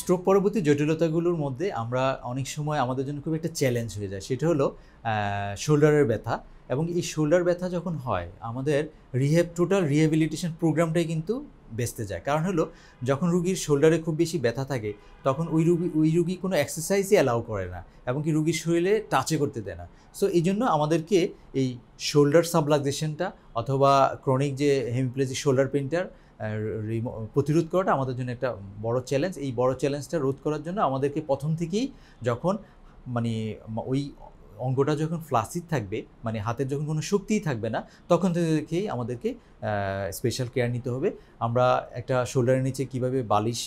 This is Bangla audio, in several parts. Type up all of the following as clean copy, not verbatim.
স্ট্রোক পরবর্তী জটিলতাগুলোর মধ্যে আমরা অনেক সময় আমাদের জন্য খুব একটা চ্যালেঞ্জ হয়ে যায়, সেটা হলো শোল্ডারের ব্যথা। এবং এই শোল্ডার ব্যথা যখন হয় আমাদের টোটাল রিহ্যাবিলিটেশন প্রোগ্রামটাই কিন্তু বেঁচতে যায়। কারণ হলো যখন রুগীর শোল্ডারে খুব বেশি ব্যথা থাকে তখন ওই রুগী কোনো এক্সারসাইজই অ্যালাউ করে না এবং কি রুগীর শরীরে টাচে করতে দেয় না। সো এই জন্য আমাদেরকে এই শোল্ডার সাবলাক্সেশনটা অথবা ক্রনিক যে হেমিপ্লেজিক শোল্ডার পেইনটার প্রতিরোধ করাটা আমাদের জন্য একটা বড় চ্যালেঞ্জ। এই বড় চ্যালেঞ্জটা রোধ করার জন্য আমাদেরকে প্রথম থেকেই যখন মানে ওই অঙ্গটা যখন ফ্লাসিড থাকবে, মানে হাতের যখন কোনো শক্তিই থাকবে না, তখন থেকেই আমাদেরকে স্পেশাল কেয়ার নিতে হবে। আমরা একটা শোল্ডারের নিচে কীভাবে বালিশ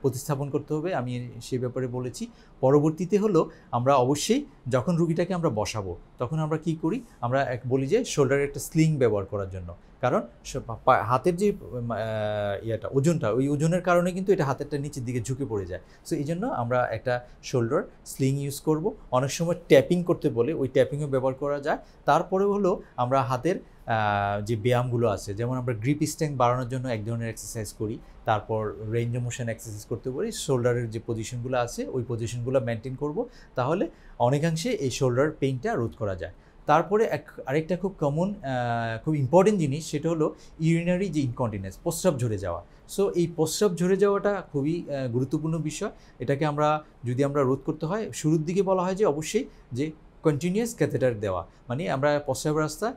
প্রতিস্থাপন করতে হবে আমি সে ব্যাপারে বলেছি। পরবর্তীতে হলো আমরা অবশ্যই যখন রুগীটাকে আমরা বসাবো তখন আমরা কি করি, আমরা বলি যে শোল্ডারের একটা স্লিং ব্যবহার করার জন্য। কারণ হাতের যে ওজনটা, ওই ওজনের কারণে কিন্তু এটা হাতেরটা নিচের দিকে ঝুঁকে পড়ে যায়। সো এই জন্য আমরা একটা শোল্ডার স্লিং ইউজ করব। অনেক সময় ট্যাপিং করতে বলে ওই ট্যাপিংও ব্যবহার করা যায়। তারপরে হলো আমরা হাতের যে ব্যায়ামগুলো আছে, যেমন আমরা গ্রিপ স্ট্রেংথ বাড়ানোর জন্য এক ধরনের এক্সারসাইজ করি, তারপর রেঞ্জ অফ মোশন এক্সারসাইজ করতে পারি। শোল্ডারের যে পজিশনগুলো আছে ওই পজিশনগুলো মেনটেন করব, তাহলে অনেকাংশে এই শোল্ডার পেইনটা রোধ করা যায়। তারপরে আরেকটা খুব কমন খুব ইম্পর্টেন্ট জিনিস, সেটা হলো ইউরিনারি যে ইনকন্টিনেন্স, প্রস্রাব ঝরে যাওয়া। সো এই প্রস্রাব ঝরে যাওয়াটা খুবই গুরুত্বপূর্ণ বিষয়। এটাকে যদি আমরা রোধ করতে হয়, শুরুর দিকে বলা হয় যে অবশ্যই যে কন্টিনিউয়াস ক্যাথেটার দেওয়া, মানে আমরা প্রস্রাব রাস্তা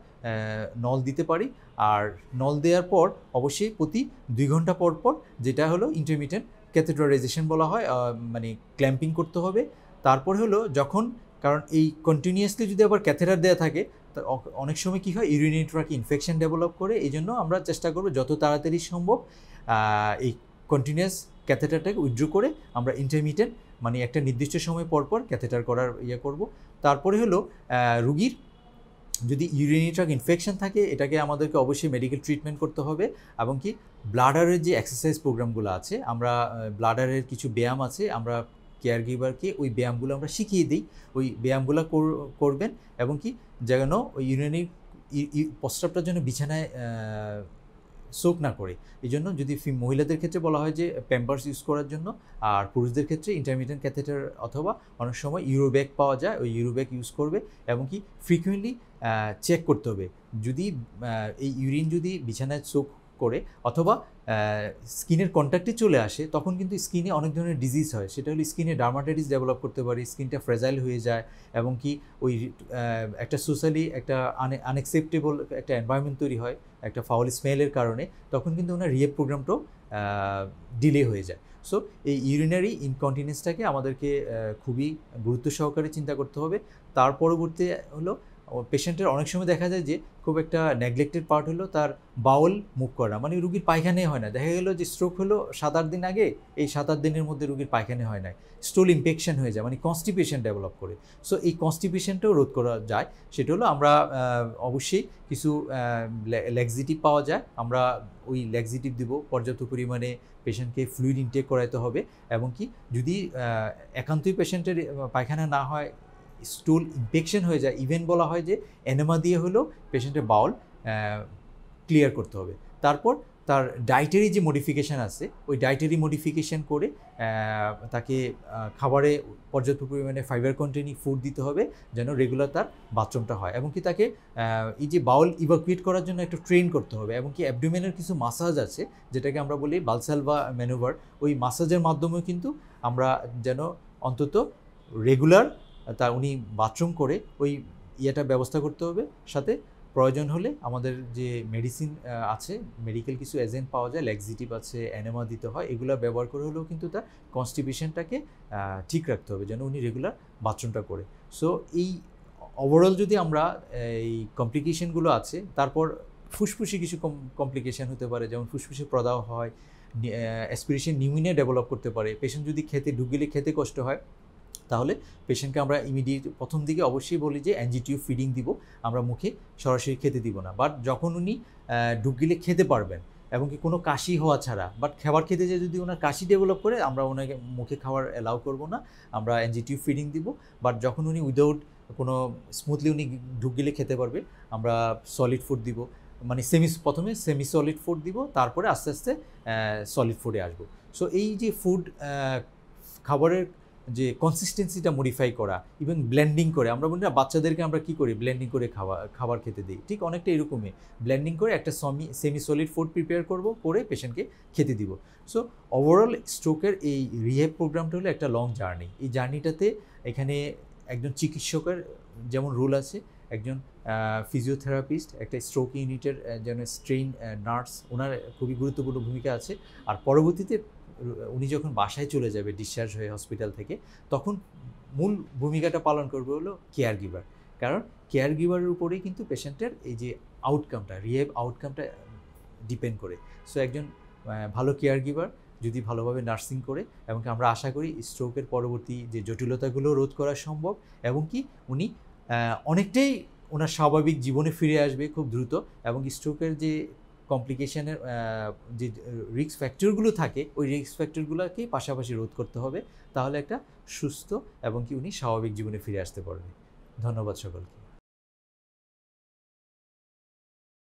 নল দিতে পারি, আর নল দেওয়ার পর অবশ্যই প্রতি 2 ঘন্টা পর পর, যেটা হলো ইন্টারমিটেন্ট ক্যাথেটারাইজেশন বলা হয়, মানে ক্ল্যাম্পিং করতে হবে। তারপর হলো যখন, কারণ এই কন্টিনিউয়াসলি যদি আবার ক্যাথেটার দেওয়া থাকে অনেক সময় কী হয়, ইউরিনারি ট্র্যাক্ট ইনফেকশন ডেভেলপ করে। এই জন্য আমরা চেষ্টা করব যত তাড়াতাড়ি সম্ভব এই কন্টিনিউয়াস ক্যাথেটারটাকে উইথড্র করে আমরা ইন্টারমিটেন্ট, মানে একটা নির্দিষ্ট সময় পর পর ক্যাথেটার করার করব। তারপরে হলো রুগীর যদি ইউরিনারি ট্র্যাক্ট ইনফেকশন থাকে এটাকে আমাদেরকে অবশ্যই মেডিকেল ট্রিটমেন্ট করতে হবে। এবং কি ব্লাডারের যে এক্সারসাইজ প্রোগ্রামগুলো আছে, আমরা ব্লাডারের কিছু ব্যায়াম আছে, আমরা কেয়ার গিভারকে ওই ব্যায়ামগুলো আমরা শিখিয়ে দিই, ওই ব্যায়ামগুলো করবেন। এবং কি যেন ওই ইউরিনারি প্রস্রাবটার জন্য বিছানায় সোক না করে, এই জন্য যদি মহিলাদের ক্ষেত্রে বলা হয় যে প্যাম্পার্স ইউজ করার জন্য, আর পুরুষদের ক্ষেত্রে ইন্টারমিটেন্ট ক্যাথেটার অথবা অনেক সময় ইউরোব্যাগ পাওয়া যায়, ওই ইউরোব্যাগ ইউজ করবে। এবং কি ফ্রিকুয়েন্টলি চেক করতে হবে, যদি এই ইউরিন যদি বিছানায় সোক করে অথবা স্কিনের কন্ট্যাক্টে চলে আসে, তখন কিন্তু স্কিনে অনেক ধরনের ডিজিজ হয়। সেটা হলো স্কিনে ডার্মাটাইটিস ডেভেলপ করতে পারে, স্কিনটা ফ্রেজাইল হয়ে যায়, এবং কি ওই একটা সোশ্যালি একটা আনএক্সেপ্টেবল একটা এনভায়রনমেন্ট তৈরি হয় একটা ফাউল স্মেলের কারণে, তখন কিন্তু ওনার রিহেব প্রোগ্রামটাও ডিলে হয়ে যায়। সো এই ইউরিনারি ইনকন্টিনেন্সটাকে আমাদেরকে খুবই গুরুত্ব সহকারে চিন্তা করতে হবে। তার পরবর্তী হলো পেশেন্টের অনেক সময় দেখা যায় যে খুব একটা নেগলেক্টেড পার্ট হলো তার বাউল মুভ করা, মানে রুগীর পায়খানে হয় না। দেখা গেলো যে স্ট্রোক হলো 7-8 দিন আগে, এই 7-8 দিনের মধ্যে রুগীর পায়খানে হয় না, স্টুল ইনফেকশন হয়ে যায়, মানে কনস্টিপেশন ডেভেলপ করে। সো এই কনস্টিপেশনটাও রোধ করা যায়। সেটা হলো আমরা অবশ্যই কিছু ল্যাক্সিটিভ পাওয়া যায়, আমরা ওই ল্যাক্সিটিভ দিব, পর্যাপ্ত পরিমাণে পেশেন্টকে ফ্লুইড ইনটেক করাইতে হবে। এবং কি যদি একান্তই পেশেন্টের পায়খানা না হয়, স্টুল ইনফেকশন হয়ে যায়, ইভেন বলা হয় যে এনেমা দিয়ে হলেও পেশেন্টের বাউল ক্লিয়ার করতে হবে। তারপর তার ডায়েটারি যে মডিফিকেশান আছে, ওই ডায়েটারি মডিফিকেশান করে তাকে খাবারে পর্যাপ্ত পরিমাণে ফাইবার কন্টেনিং ফুড দিতে হবে, যেন রেগুলার তার বাথরুমটা হয়। এবং কি তাকে এই যে বাউল ইভাকুয়েট করার জন্য একটু ট্রেন করতে হবে। এবং কি অ্যাবডোমেনের কিছু মাসাজ আছে, যেটাকে আমরা বলি বালসালভা ম্যানুভার, ওই মাসাজের মাধ্যমেও কিন্তু আমরা যেন অন্তত রেগুলার উনি বাথরুম করে ওই ব্যবস্থা করতে হবে। সাথে প্রয়োজন হলে আমাদের যে মেডিসিন আছে, মেডিকেল কিছু এজেন্ট পাওয়া যায়, ল্যাক্সিটিভ আছে, এনেমা দিতে হয়, এগুলো ব্যবহার করে হলেও কিন্তু তার কনস্টিপেশনটাকে ঠিক রাখতে হবে, যেন উনি রেগুলার বাথরুমটা করে। সো এই ওভারঅল যদি আমরা এই কমপ্লিকেশনগুলো আছে, তারপর ফুসফুসে কিছু কমপ্লিকেশন হতে পারে, যেমন ফুসফুসে প্রদাহ হয়, অ্যাসপিরেশন নিউমোনিয়া ডেভেলপ করতে পারে। পেশেন্ট যদি ঢুক গেলে খেতে কষ্ট হয়, তাহলে পেশেন্টকে আমরা ইমিডিয়েট প্রথম দিকে অবশ্যই বলি যে অ্যাঞ্জিটিউব ফিডিং দিব, আমরা মুখে সরাসরি খেতে দিব না। বাট যখন উনি ঢুক গেলে খেতে পারবেন এবং কি কোনো কাশি হওয়া ছাড়া, বাট খাবার খেতে যেয়ে যদি ওনার কাশি ডেভেলপ করে, আমরা ওনাকে মুখে খাবার অ্যালাউ করব না, আমরা অ্যাঞ্জিটিউব ফিডিং দিব। বাট যখন উনি উইদাউট কোনো স্মুথলি উনি ঢুক গেলে খেতে পারবে, আমরা সলিড ফুড দিব, মানে প্রথমে সেমি সলিড ফুড দিব, তারপরে আস্তে আস্তে সলিড ফুডে আসবো। সো এই যে খাবারের যে কনসিস্টেন্সিটা মডিফাই করা, ইভেন ব্লেন্ডিং করে, আমরা বলি না বাচ্চাদেরকে আমরা কী করি, ব্লেন্ডিং করে খাবার খেতে দিই, ঠিক অনেকটা এরকমই ব্লেন্ডিং করে একটা সেমি সলিড ফুড প্রিপেয়ার করে পেশেন্টকে খেতে দিব। সো ওভারঅল স্ট্রোকের এই রিহ্যাব প্রোগ্রামটা হলো একটা লং জার্নি। এই জার্নিটাতে এখানে একজন চিকিৎসকের যেমন রোল আছে, একজন ফিজিওথেরাপিস্ট, একটা স্ট্রোক ইউনিটের যেন স্ট্রেইন নার্স, ওনার খুবই গুরুত্বপূর্ণ ভূমিকা আছে। আর পরবর্তীতে উনি যখন বাসায় চলে যাবে ডিসচার্জ হয়ে হসপিটাল থেকে, তখন মূল ভূমিকাটা পালন করবে হলো কেয়ার গিভার। কারণ কেয়ার গিভারের উপরেই কিন্তু পেশেন্টের এই যে আউটকামটা, রিহ্যাব আউটকামটা ডিপেন্ড করে। সো একজন ভালো কেয়ার গিভার যদি ভালোভাবে নার্সিং করে, এবং আমরা আশা করি স্ট্রোকের পরবর্তী যে জটিলতাগুলো রোধ করা সম্ভব, এবং কি উনি অনেকটাই ওনার স্বাভাবিক জীবনে ফিরে আসবে খুব দ্রুত। এবং স্ট্রোকের যে কমপ্লিকেশনের যে রিস্ক ফ্যাক্টরগুলো থাকে, ওই রিস্ক ফ্যাক্টরগুলোকে পাশাপাশি রোধ করতে হবে, তাহলে একটা সুস্থ এবং কি উনি স্বাভাবিক জীবনে ফিরে আসতে পারবে। ধন্যবাদ সকলকে।